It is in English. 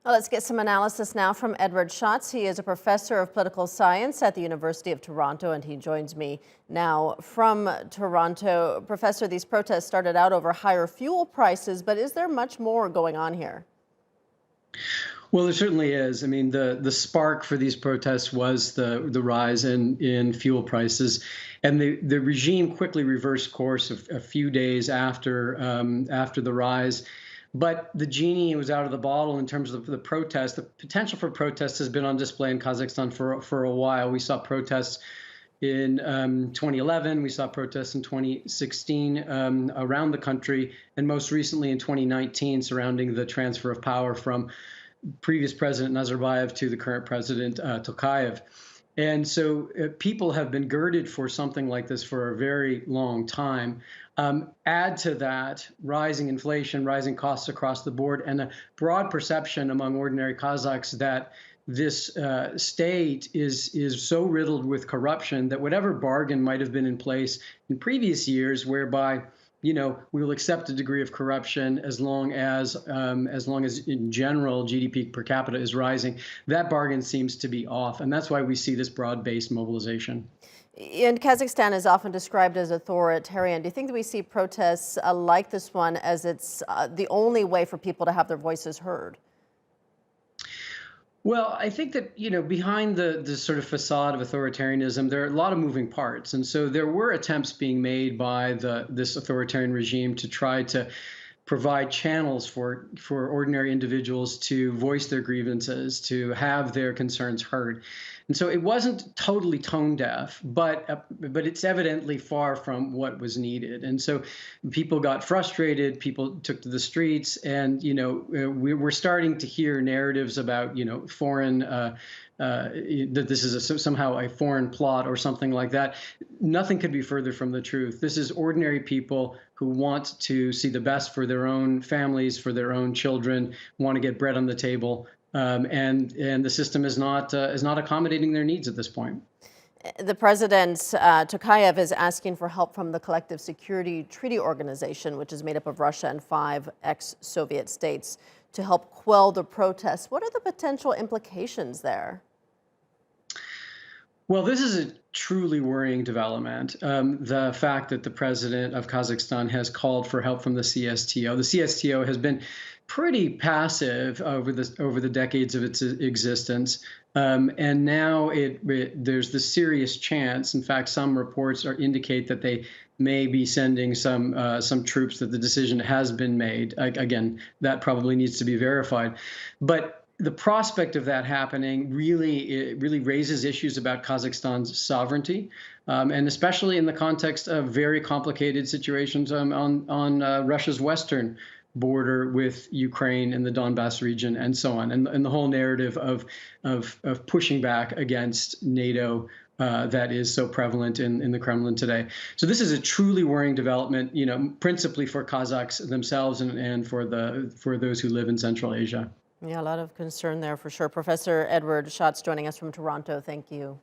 Well, let's get some analysis now from Edward Schatz. He is a professor of political science at the University of Toronto, and he joins me now from Toronto. Professor, these protests started out over higher fuel prices, but is there much more going on here? Well, there certainly is. I mean, the spark for these protests was the rise in fuel prices, and the regime quickly reversed course a few days after the rise. But the genie was out of the bottle in terms of the protest. The potential for protests has been on display in Kazakhstan for a while. We saw protests in 2011, we saw protests in 2016 around the country, and most recently in 2019 surrounding the transfer of power from previous President Nazarbayev to the current President Tokayev. And so people have been girded for something like this for a very long time. Add to that rising inflation, rising costs across the board, and a broad perception among ordinary Kazakhs that this state is so riddled with corruption that whatever bargain might have been in place in previous years, whereby we will accept a degree of corruption as long as in general GDP per capita is rising, that bargain seems to be off, and that's why we see this broad-based mobilization. And Kazakhstan is often described as authoritarian. Do you think that we see protests like this one as it's the only way for people to have their voices heard? Well, I think that, behind the sort of facade of authoritarianism, there are a lot of moving parts. And so there were attempts being made by this authoritarian regime to try to provide channels for ordinary individuals to voice their grievances, to have their concerns heard. And so it wasn't totally tone deaf, but it's evidently far from what was needed. And so people got frustrated, people took to the streets, and we're starting to hear narratives about foreign that this is somehow a foreign plot or something like that. Nothing could be further from the truth. This is ordinary people who want to see the best for their own families, for their own children, want to get bread on the table. And the system is not accommodating their needs at this point. The president, Tokayev, is asking for help from the Collective Security Treaty Organization, which is made up of Russia and 5 ex-Soviet states, to help quell the protests. What are the potential implications there? Well, this is a truly worrying development. The fact that the president of Kazakhstan has called for help from the CSTO. The CSTO has been pretty passive over the decades of its existence, and now there's the serious chance. In fact, some reports indicate that they may be sending some troops. That the decision has been made. Again, that probably needs to be verified, but the prospect of that happening really raises issues about Kazakhstan's sovereignty, and especially in the context of very complicated situations on Russia's western border with Ukraine and the Donbass region and so on, and the whole narrative of pushing back against NATO that is so prevalent in the Kremlin today. So this is a truly worrying development, principally for Kazakhs themselves and for those who live in Central Asia. Yeah, a lot of concern there for sure. Professor Edward Schatz joining us from Toronto. Thank you.